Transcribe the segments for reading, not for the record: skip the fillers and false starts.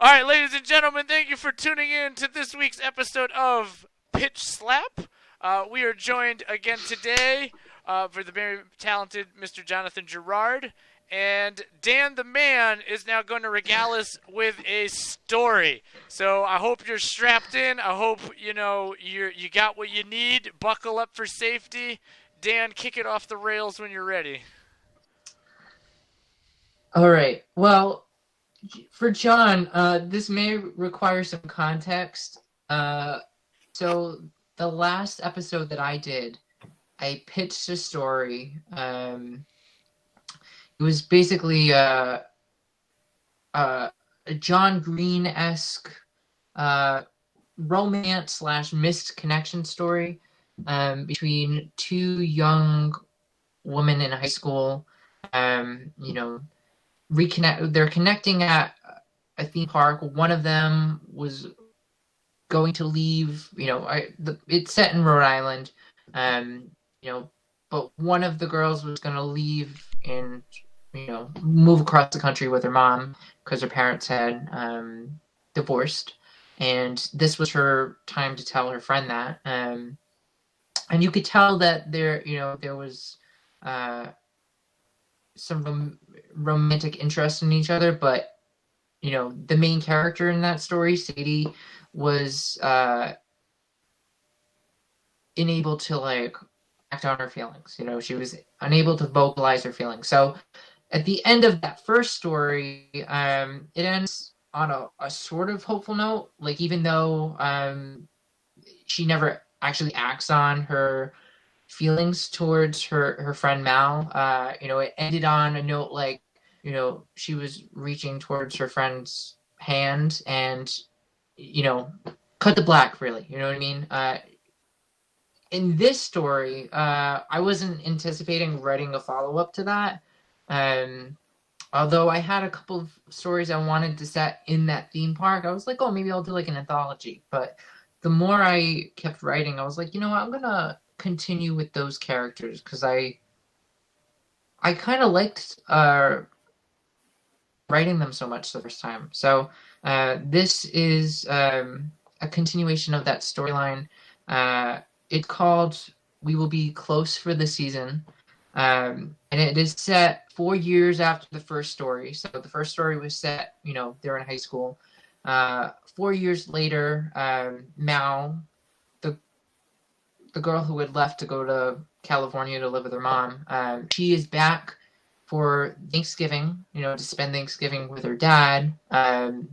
All right, ladies and gentlemen, thank you for tuning in to this week's episode of Pitch Slap. We are joined again today for the very talented Mr. Jonathan Girard. And Dan the Man is now going to regale us with a story. So I hope you're strapped in. I hope you got what you need. Buckle up for safety. Dan, kick it off the rails when you're ready. All right. Well, for John, this may require some context. So the last episode that I did, I pitched a story. It was basically a John Green-esque romance slash missed connection story between two young women in high school. They're connecting at a theme park. One of them was going to leave. It's set in Rhode Island. But one of the girls was going to leave and move across the country with her mom because her parents had divorced, and this was her time to tell her friend that. And you could tell that there was some romantic interest in each other, but the main character in that story, Sadie, was unable to act on her feelings. She was unable to vocalize her feelings. So at the end of that first story, it ends on a sort of hopeful note. Even though she never actually acts on her feelings towards her friend Mal, it ended on a note she was reaching towards her friend's hand and cut to black, really. You know what I mean? In this story, I wasn't anticipating writing a follow-up to that. Although I had a couple of stories I wanted to set in that theme park, I was like, oh, maybe I'll do an anthology. But the more I kept writing, I was like, I'm gonna continue with those characters because I kind of liked writing them so much the first time. So this is a continuation of that storyline. It's called We Will Be Close for the Season. And it is set 4 years after the first story. So the first story was set, they're in high school. 4 years later, Mal, the girl who had left to go to California to live with her mom, she is back for Thanksgiving, to spend Thanksgiving with her dad. And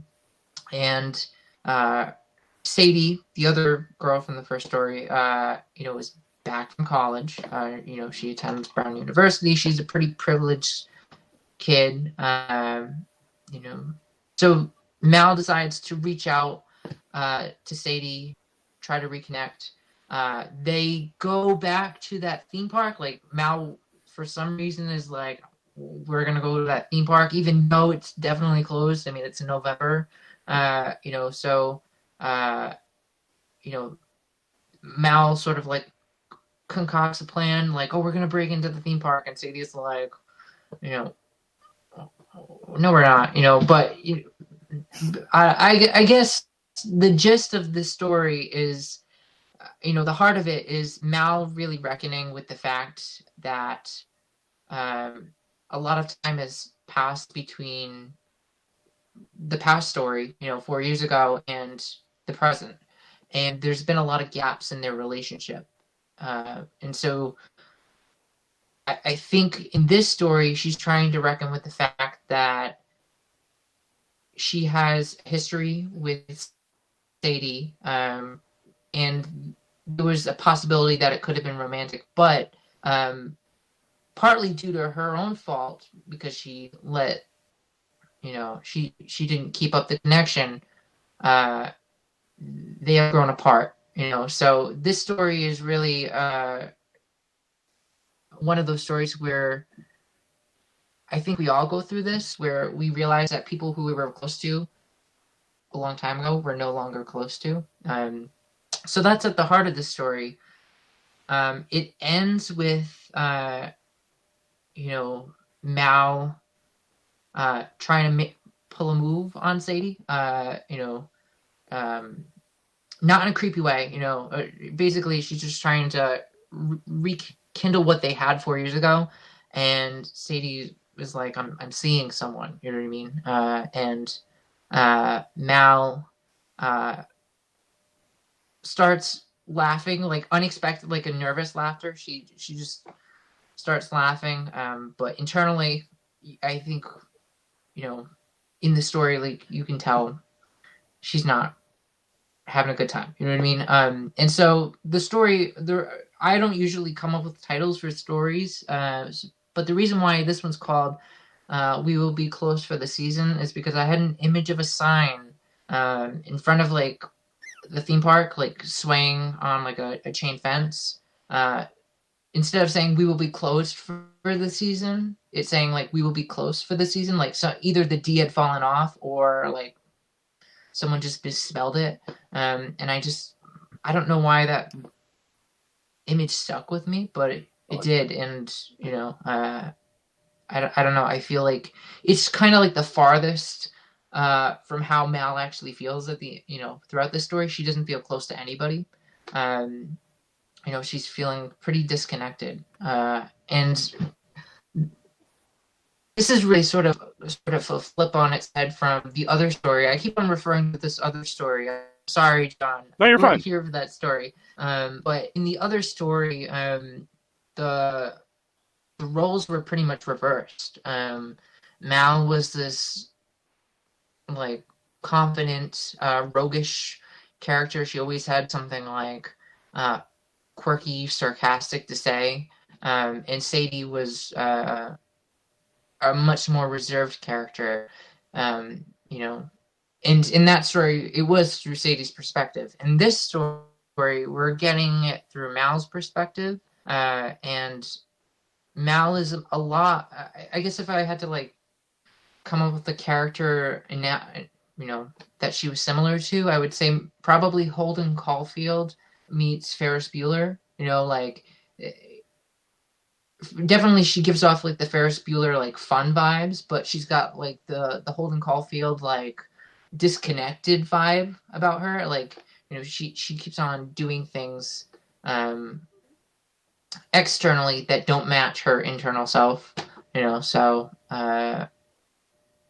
Sadie, the other girl from the first story, is back from college. She attends Brown University. She's a pretty privileged kid. So Mal decides to reach out to Sadie, try to reconnect. They go back to that theme park. Mal, for some reason, is like, we're gonna go to that theme park, even though it's definitely closed. I mean, it's in November. Mal sort of concocts a plan, oh, we're gonna break into the theme park, and Sadie's like, no, we're not, but I guess the gist of this story is, the heart of it is Mal really reckoning with the fact that a lot of time has passed between the past story, 4 years ago, and the present. And there's been a lot of gaps in their relationship. And so I think in this story, she's trying to reckon with the fact that she has history with Sadie, and there was a possibility that it could have been romantic, but partly due to her own fault, because she let, she didn't keep up the connection, they have grown apart, So this story is really one of those stories where I think we all go through this, where we realize that people who we were close to a long time ago we're no longer close to. So that's at the heart of the story. It ends with Mal trying to pull a move on Sadie. Um, Not in a creepy way. Basically, she's just trying to rekindle what they had 4 years ago, and Sadie was like, I'm seeing someone. You know what I mean? And Mal starts laughing, like unexpected, like a nervous laughter. She just starts laughing, but internally, I think, in the story, like you can tell she's not having a good time. You know what I mean? And so the story, I don't usually come up with titles for stories, but the reason why this one's called "We Will Be Close for the Season" is because I had an image of a sign in front of like the theme park, like swaying on like a chain fence. Instead of saying "We will be closed for the season," it's saying like "We will be close for the season." Like, so either the D had fallen off or like someone just misspelled it. And I don't know why that image stuck with me, but it did. And, I don't know. I feel like it's kind of like the farthest from how Mal actually feels at throughout the story. She doesn't feel close to anybody. She's feeling pretty disconnected. And this is really sort of a flip on its head from the other story. I keep on referring to this other story. I'm sorry, John. No, you're fine. Here for that story. But in the other story, the roles were pretty much reversed. Mal was this like confident, roguish character. She always had something like quirky, sarcastic to say. And Sadie was a much more reserved character, and in that story, it was through Sadie's perspective. In this story, we're getting it through Mal's perspective, and Mal is a lot. I guess if I had to like come up with a character in that, that she was similar to, I would say probably Holden Caulfield meets Ferris Bueller. Definitely she gives off like the Ferris Bueller like fun vibes, but she's got like the Holden Caulfield like disconnected vibe about her. Like, she keeps on doing things externally that don't match her internal self. So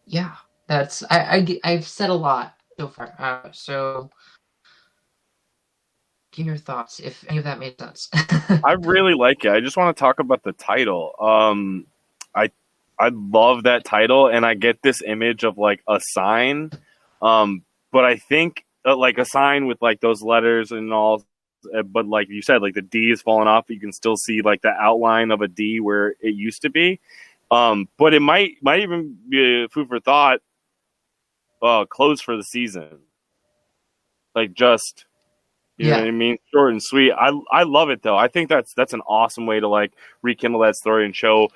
yeah, that's I've said a lot so far. So give your thoughts if any of that made sense. I really like it. I just want to talk about the title. I love that title, and I get this image of like a sign, but I think like a sign with like those letters and all. But like you said, like the D is falling off, but you can still see like the outline of a D where it used to be. But it might even be food for thought. Closed for the season, like just. You know what I mean? Short and sweet. I love it though. I think that's an awesome way to like rekindle that story and show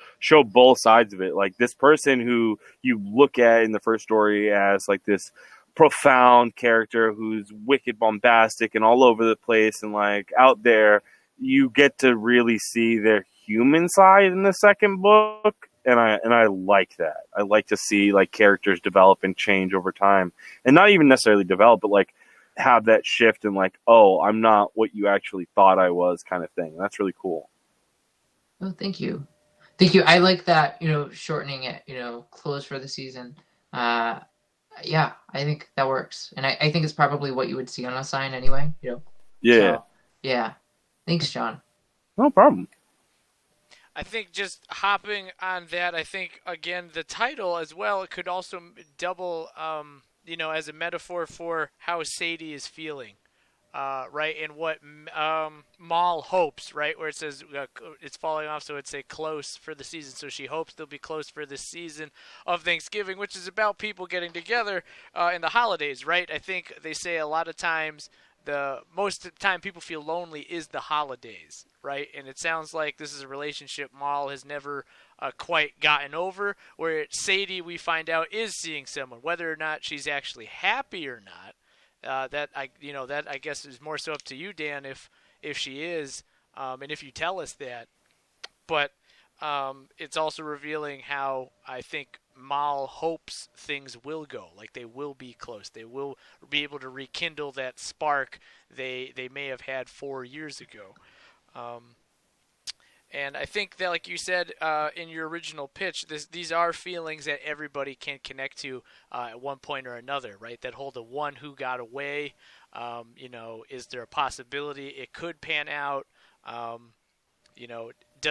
both sides of it. Like this person who you look at in the first story as like this profound character who's wicked bombastic and all over the place and like out there, you get to really see their human side in the second book. And I like that. I like to see like characters develop and change over time, and not even necessarily develop, but like have that shift and like, oh, I'm not what you actually thought I was, kind of thing. That's really cool. Oh, thank you. I like that, shortening it, close for the season. Yeah, I think that works. And I think it's probably what you would see on a sign anyway, Yeah. So, yeah. Thanks, John. No problem. I think just hopping on that, I think, again, the title as well, it could also double, as a metaphor for how Sadie is feeling, right? And what Mal hopes, right? Where it says it's falling off, so it'd say close for the season. So she hopes they'll be close for this season of Thanksgiving, which is about people getting together in the holidays, right? I think they say a lot of times the most of the time people feel lonely is the holidays, right? And it sounds like this is a relationship Mal has never quite gotten over, where Sadie, we find out, is seeing someone. Whether or not she's actually happy or not, that I guess is more so up to you, Dan, if she is, and if you tell us that. But it's also revealing how I think Mal hopes things will go. Like they will be close. They will be able to rekindle that spark they may have had 4 years ago. And I think that, like you said in your original pitch, these are feelings that everybody can connect to at one point or another, right? That whole the one who got away, is there a possibility it could pan out? Does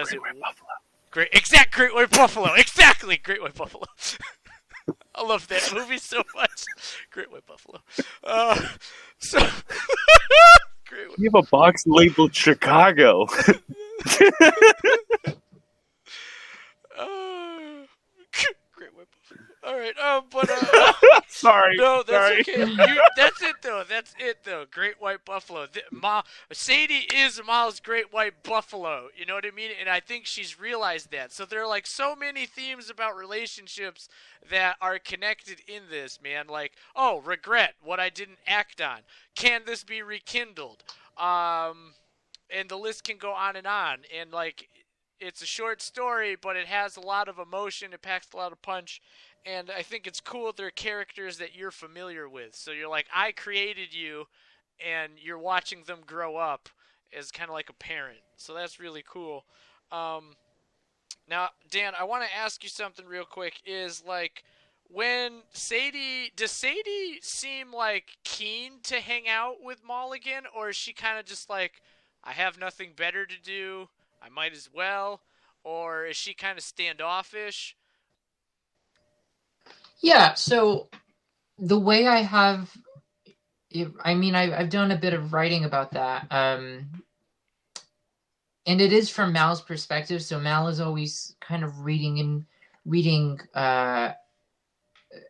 Great it? White Buffalo. Great White Buffalo. Exactly, Great White Buffalo. I love that movie so much. Great White Buffalo. So, Great White. You have a box labeled Chicago. Great White Buffalo. All right. Sorry. No, that's sorry. okay. That's it though. Great White Buffalo. Sadie is Mal's Great White Buffalo. You know what I mean? And I think she's realized that. So there are like so many themes about relationships that are connected in this, man. Like, oh, regret, what I didn't act on. Can this be rekindled? And the list can go on. And like, it's a short story, but it has a lot of emotion. It packs a lot of punch. And I think it's cool they're characters that you're familiar with. So you're like, I created you, and you're watching them grow up as kind of like a parent. So that's really cool. Now, Dan, I want to ask you something real quick. Is like, does Sadie seem like keen to hang out with Mal again? Or is she kind of just like, I have nothing better to do, I might as well? Or is she kind of standoffish? Yeah, so the way I've done a bit of writing about that, and it is from Mal's perspective. So Mal is always kind of reading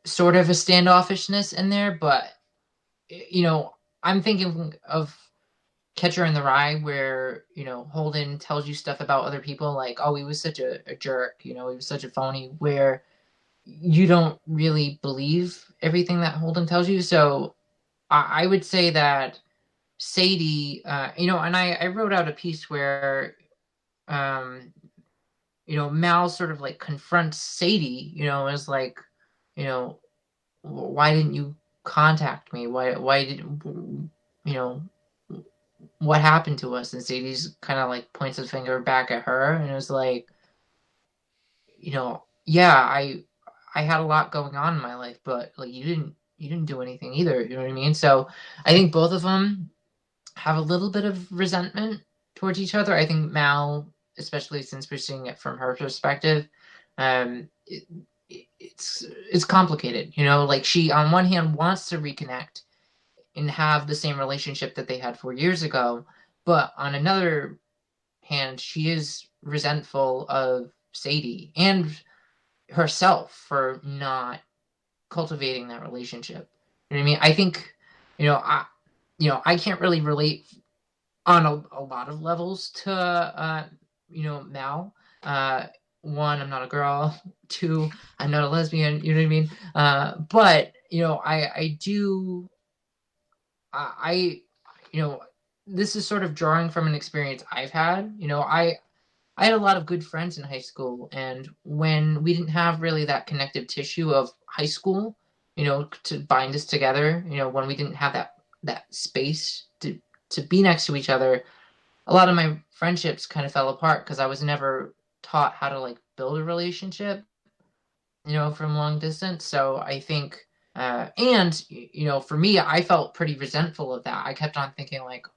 sort of a standoffishness in there, but I'm thinking of Catcher in the Rye, where Holden tells you stuff about other people, like, oh, he was such a jerk, he was such a phony, where you don't really believe everything that Holden tells you. So I would say that Sadie, and I wrote out a piece where, Mal sort of like confronts Sadie, is like, why didn't you contact me? Why did, what happened to us? And Sadie's kind of like points his finger back at her, and it was like, yeah, I had a lot going on in my life, but like you didn't do anything either. You know what I mean? So I think both of them have a little bit of resentment towards each other. I think Mal, especially since we're seeing it from her perspective, it's complicated. Like she on one hand wants to reconnect and have the same relationship that they had 4 years ago, but on another hand, she is resentful of Sadie and herself for not cultivating that relationship. You know what I mean? I think, I can't really relate on a lot of levels to, Mal. One, I'm not a girl. Two, I'm not a lesbian. You know what I mean? But, I do, this is sort of drawing from an experience I've had. I had a lot of good friends in high school, and when we didn't have really that connective tissue of high school, to bind us together, when we didn't have that space to be next to each other, a lot of my friendships kind of fell apart because I was never taught how to like build a relationship, from long distance. So I think, for me, I felt pretty resentful of that. I kept on thinking like,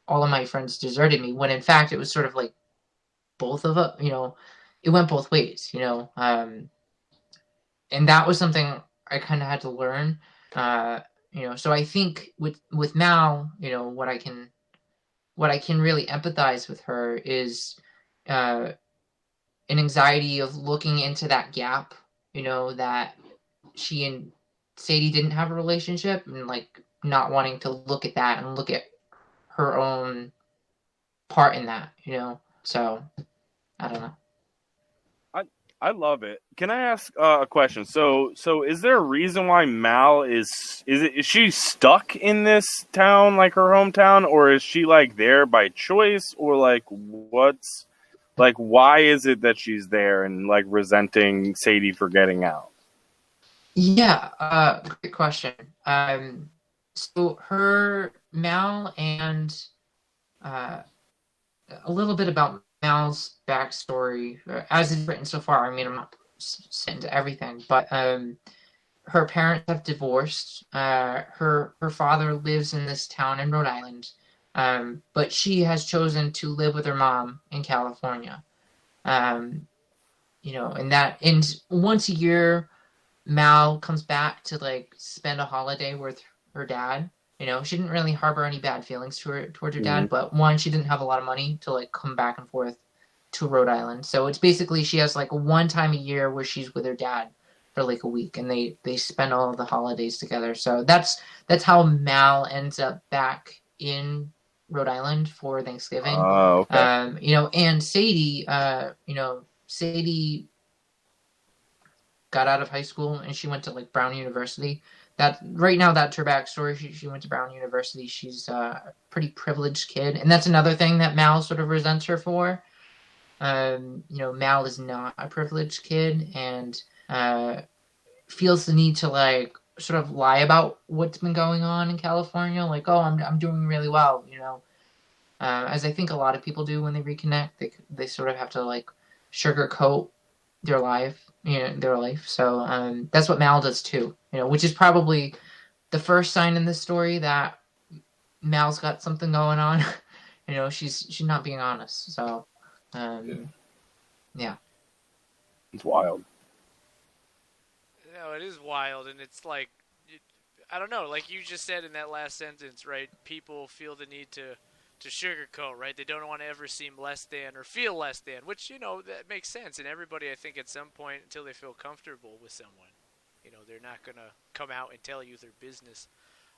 all of my friends deserted me, when in fact it was sort of like, both of us, it went both ways, and that was something I kind of had to learn, so I think with Mal, what I can really empathize with her is, an anxiety of looking into that gap, that she and Sadie didn't have a relationship, and like not wanting to look at that and look at her own part in that, so I don't know. I love it. Can I ask a question? So is there a reason why Mal is she stuck in this town, like her hometown, or is she like there by choice, or like what's Like, why is it that she's there and like resenting Sadie for getting out? Yeah, great question. So her Mal and uh, a little bit about Mal's backstory, as it's written so far. I mean, I'm not sitting to everything, but her parents have divorced. Her father lives in this town in Rhode Island, but she has chosen to live with her mom in California. And once a year, Mal comes back to like spend a holiday with her dad. She didn't really harbor any bad feelings towards her dad, but one, she didn't have a lot of money to like come back and forth to Rhode Island. So it's basically she has like one time a year where she's with her dad for like a week, and they spend all of the holidays together. So that's how Mal ends up back in Rhode Island for Thanksgiving. Oh, okay. And Sadie, Sadie got out of high school and she went to like Brown University. That right now, that's her backstory. She went to Brown University. She's a pretty privileged kid, and that's another thing that Mal sort of resents her for. Mal is not a privileged kid and feels the need to like sort of lie about what's been going on in California. Like, oh, I'm doing really well. As I think a lot of people do when they reconnect, they sort of have to like sugarcoat their life. So that's what Mal does too, which is probably the first sign in this story that Mal's got something going on. She's not being honest. So yeah. It's wild. No, it is wild, and it's like, I don't know, like you just said in that last sentence, right? People feel the need to sugarcoat, right? They don't want to ever seem less than or feel less than, which, that makes sense. And everybody, I think, at some point, until they feel comfortable with someone, they're not going to come out and tell you their business.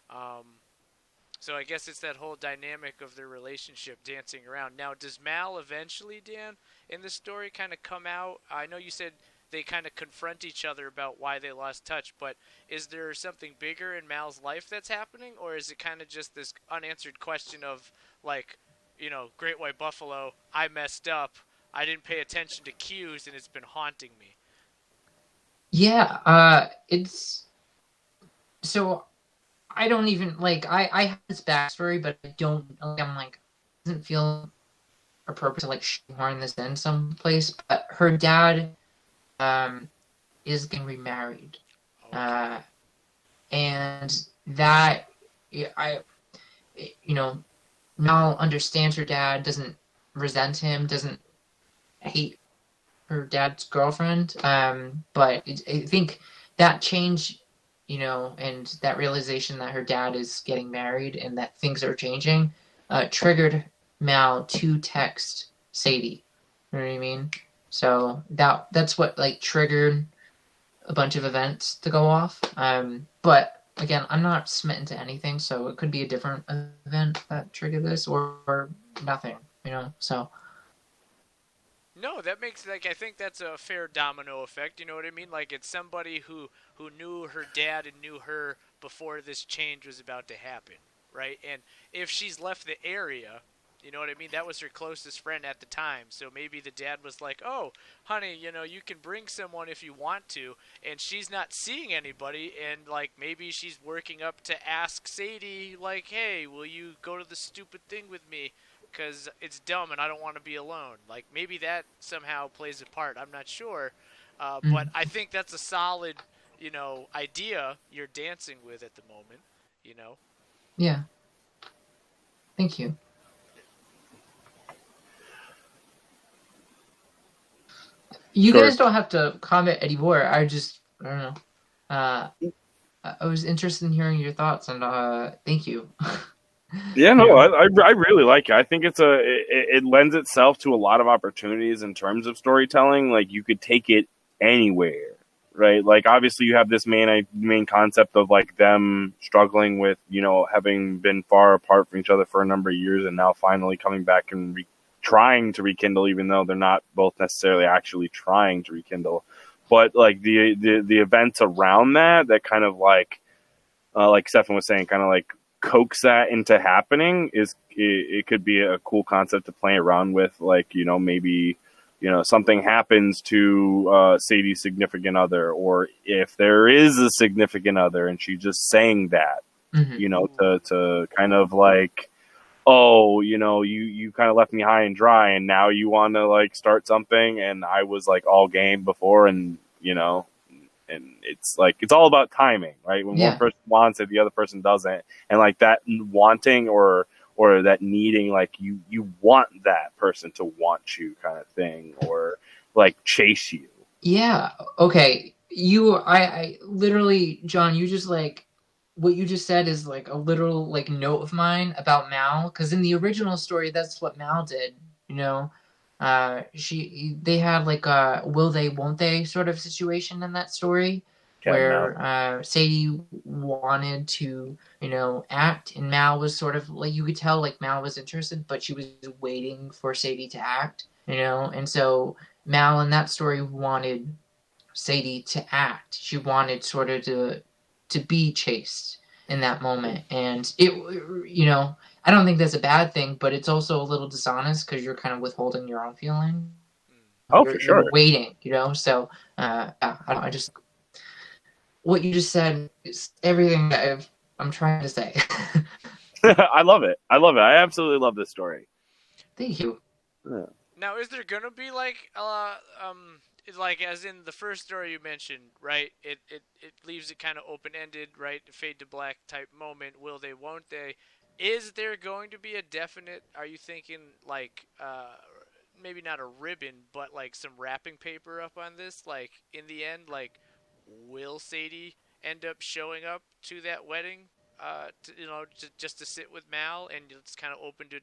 So I guess it's that whole dynamic of their relationship dancing around. Now, does Mal eventually, Dan, in this story kind of come out? I know you said they kind of confront each other about why they lost touch, but is there something bigger in Mal's life that's happening, or is it kind of just this unanswered question of, like, Great White Buffalo, I messed up, I didn't pay attention to cues, and it's been haunting me? Yeah, it's... So, I don't even, like, I have this backstory, but I don't, I'm like, it doesn't feel appropriate to, like, shoehorn this in someplace, but her dad is getting remarried. Okay. And that, Mal understands her dad, doesn't resent him, doesn't hate her dad's girlfriend, but I think that change, and that realization that her dad is getting married and that things are changing, triggered Mal to text Sadie. You know what I mean? So that's what like triggered a bunch of events to go off. But again, I'm not smitten to anything, so it could be a different event that triggered this or nothing, so. No, that makes, like, I think that's a fair domino effect, you know what I mean? Like, it's somebody who knew her dad and knew her before this change was about to happen, right? And if she's left the area, you know what I mean? That was her closest friend at the time. So maybe the dad was like, oh, honey, you can bring someone if you want to. And she's not seeing anybody. And, like, maybe she's working up to ask Sadie, like, hey, will you go to the stupid thing with me? Because it's dumb and I don't want to be alone. Like, maybe that somehow plays a part. I'm not sure. But I think that's a solid, idea you're dancing with at the moment, Yeah. Thank you. You guys don't have to comment anymore. I don't know. I was interested in hearing your thoughts, and thank you. Yeah, no, I really like it. I think it lends itself to a lot of opportunities in terms of storytelling. Like, you could take it anywhere, right? Like, obviously you have this main concept of like them struggling with, having been far apart from each other for a number of years and now finally coming back and trying to rekindle, even though they're not both necessarily actually trying to rekindle. But like the events around that kind of like Stefen was saying, kind of like coax that into happening it could be a cool concept to play around with. Like, maybe something happens to Sadie's significant other, or if there is a significant other and she's just saying that, to kind of like, oh, you kind of left me high and dry and now you want to like start something, and I was like all game before, and and it's like, it's all about timing, right? When one person wants it, the other person doesn't, and like that wanting or that needing, like you want that person to want you kind of thing, or like chase you. Yeah. Okay. I literally, John, you just like, what you just said is like a literal like note of mine about Mal, because in the original story, that's what Mal did. They had like a will they won't they sort of situation in that story, where Sadie wanted to act, and Mal was sort of like, you could tell like Mal was interested, but she was waiting for Sadie to act, and so Mal in that story wanted Sadie to act. She wanted sort of to be chased in that moment, and it I don't think that's a bad thing, but it's also a little dishonest because you're kind of withholding your own feeling. For sure. You're waiting, so I just, what you just said is everything that I'm trying to say. I love it. I absolutely love this story. Thank you. Yeah. Now, is there gonna be like as in the first story you mentioned, right? It leaves it kind of open ended, right? Fade to black type moment. Will they? Won't they? Is there going to be a definite? Are you thinking like maybe not a ribbon, but like some wrapping paper up on this? Like in the end, like will Sadie end up showing up to that wedding? Just to sit with Mal, and it's kind of open to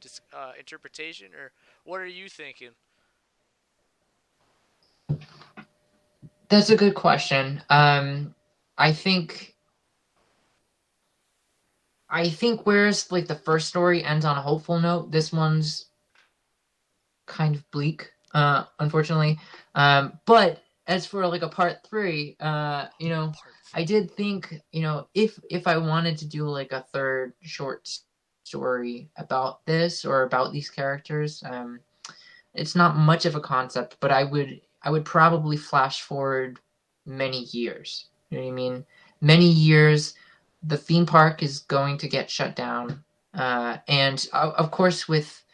interpretation, or what are you thinking? That's a good question. I think whereas like the first story ends on a hopeful note, this one's kind of bleak, unfortunately. But as for like a part 3, I did think, if I wanted to do like a third short story about this or about these characters, it's not much of a concept, but I would probably flash forward many years. You know what I mean? Many years, the theme park is going to get shut down. And of course, with,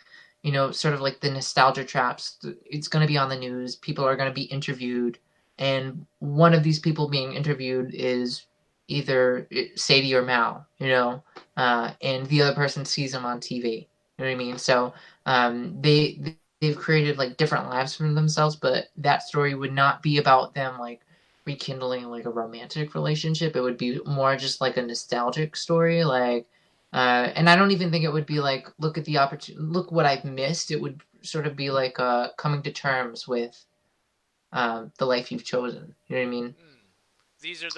sort of like the nostalgia traps, it's going to be on the news. People are going to be interviewed. And one of these people being interviewed is either Sadie or Mal, and the other person sees them on TV. You know what I mean? So they've created like different lives for themselves, but that story would not be about them like rekindling like a romantic relationship. It would be more just like a nostalgic story, like and I don't even think it would be like, look at the opportunity, look what I've missed. It would sort of be like coming to terms with the life you've chosen. You know what I mean?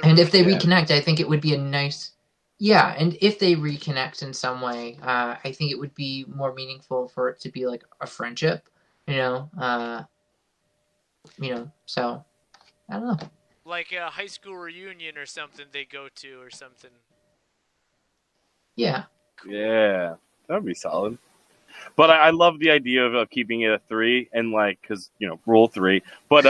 And if they reconnect, I think it would be a nice, and if they reconnect in some way, I think it would be more meaningful for it to be like a friendship, so I don't know. Like a high school reunion or something they go to or something. Yeah. Cool. Yeah, that would be solid. But I love the idea of keeping it a 3, and like, because rule 3. But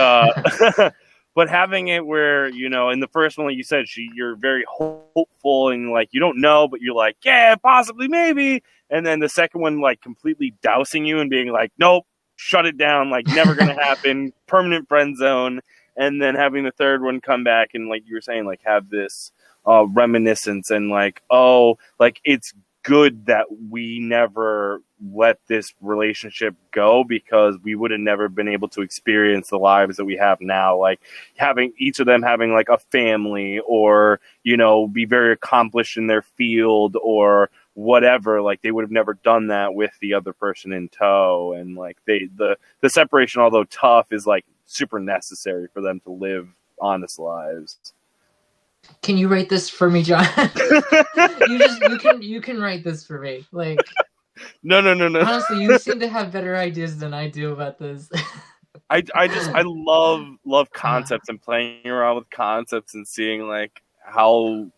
but having it where in the first one, like you said, you're very hopeful and like you don't know, but you're like, yeah, possibly, maybe. And then the second one, like completely dousing you and being like, nope, shut it down, like never gonna happen, permanent friend zone. And then having the third one come back and like you were saying, like have this reminiscence and like, oh, like it's good that we never let this relationship go, because we would have never been able to experience the lives that we have now, like having each of them having like a family, or be very accomplished in their field or whatever. Like they would have never done that with the other person in tow, and like the separation, although tough, is like super necessary for them to live honest lives. Can you write this for me, John? you can write this for me. Like, no. Honestly, you seem to have better ideas than I do about this. I love concepts and playing around with concepts and seeing like how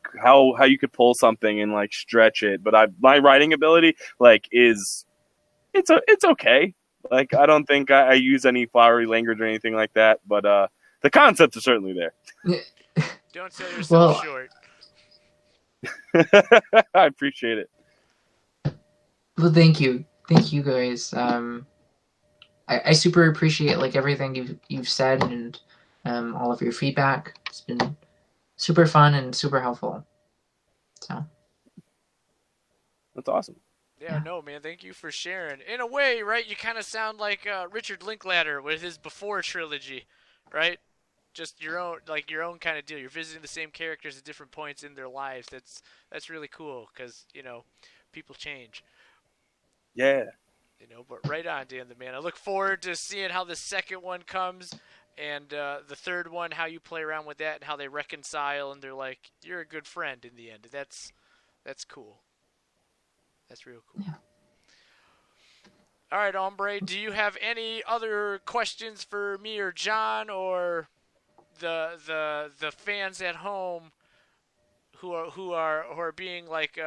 you could pull something and like stretch it. But my writing ability like it's okay. Like, I don't think I use any flowery language or anything like that, but the concepts are certainly there. Don't sell yourself short. I appreciate it. Well, thank you guys. I super appreciate like everything you've said and all of your feedback. It's been super fun and super helpful. So that's awesome. Yeah, no, man, thank you for sharing. In a way, right, you kind of sound like Richard Linklater with his Before trilogy, right? Just your own kind of deal. You're visiting the same characters at different points in their lives. That's really cool because, people change. Yeah. But right on, Dan the Man. I look forward to seeing how the second one comes and the third one, how you play around with that and how they reconcile and they're like, you're a good friend in the end. That's cool. That's real cool. Yeah. All right, Ombre, do you have any other questions for me or John or the fans at home who are being like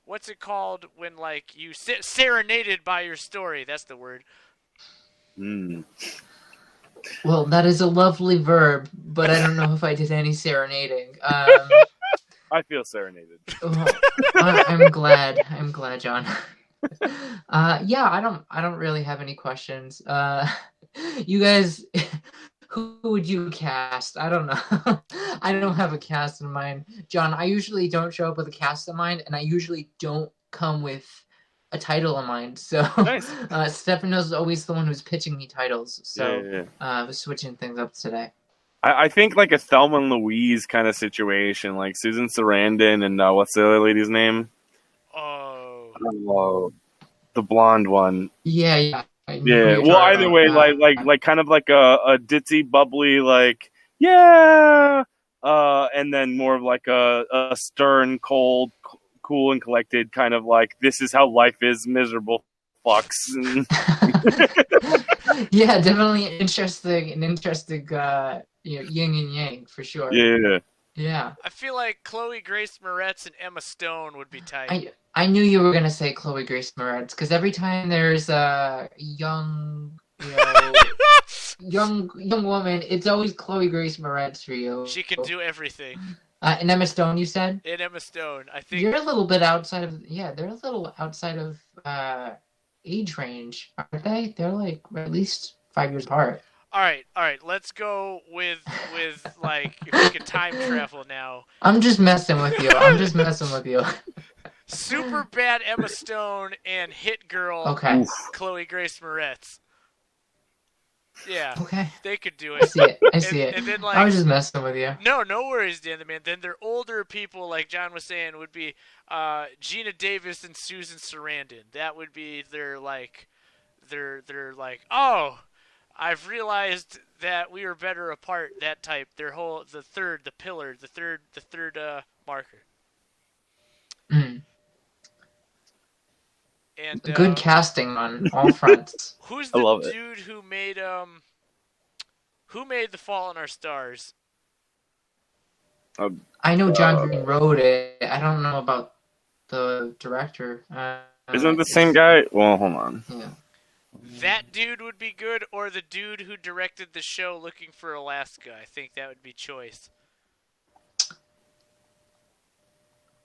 what's it called when like you serenaded by your story? That's the word. Well, that is a lovely verb, but I don't know if I did any serenading. I feel serenaded. Well, I'm glad, John. Yeah, I don't really have any questions. You guys, who would you cast? I don't know. I don't have a cast in mind. John, I usually don't show up with a cast in mind, and I usually don't come with a title in mind. So nice. Stefen is always the one who's pitching me titles. So yeah. I was switching things up today. I think like a Thelma and Louise kind of situation, like Susan Sarandon and what's the other lady's name? Oh, the blonde one. Yeah. Yeah. Well, either way, like kind of like a ditzy, bubbly, like and then more of like a stern, cold, cool, and collected kind of like this is how life is, miserable fucks. Yeah, definitely an interesting yin and yang for sure. Yeah. I feel like Chloe Grace Moretz and Emma Stone would be tight. I knew you were gonna say Chloe Grace Moretz because every time there's a young woman, it's always Chloe Grace Moretz for you. She can do everything. And Emma Stone, you said? And Emma Stone, I think. You're a little bit outside of they're a little outside of age range, aren't they? They're like at least 5 years apart. All right. Let's go with like if we can time travel now. I'm just messing with you. Super bad Emma Stone and hit girl. Okay. Chloe Grace Moretz. Yeah. Okay. They could do it. I see it. And then, like, I was just messing with you. No worries, Dan the Man. Then their older people, like John was saying, would be Gina Davis and Susan Sarandon. That would be their like, oh, I've realized that we were better apart. That type. The third marker. Mm. And good casting on all fronts. Who's the dude who made The Fault in Our Stars? I know John Green wrote it. I don't know about the director. Isn't it the same guy? Well, hold on. Yeah. That dude would be good, or the dude who directed the show Looking for Alaska. I think that would be choice.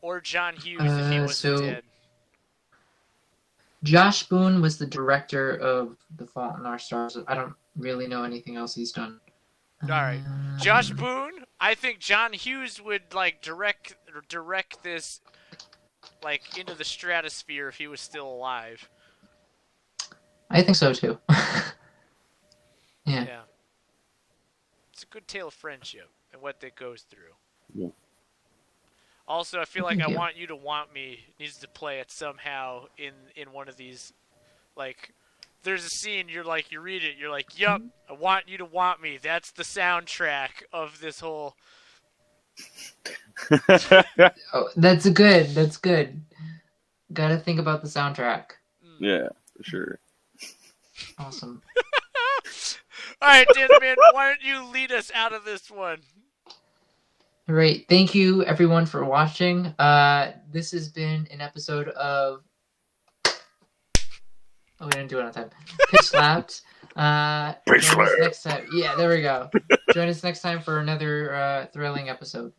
Or John Hughes if he wasn't dead. Josh Boone was the director of The Fault in Our Stars. I don't really know anything else he's done. All right, Josh Boone. I think John Hughes would like direct this like into the stratosphere if he was still alive. I think so too. Yeah. It's a good tale of friendship and what that goes through. Yeah. Also, I feel like I Want You to Want Me needs to play it somehow in one of these. Like, there's a scene, you read it, you're like, yup, I Want You to Want Me. That's the soundtrack of this whole... Oh, that's good. Gotta think about the soundtrack. Yeah, for sure. Awesome. All right, Dan Man, why don't you lead us out of this one? All right. Thank you, everyone, for watching. This has been an episode of Oh, we didn't do it on time. Pitch slapped. Pitch Join us slapped. next time. Yeah, there we go. Join us next time for another thrilling episode.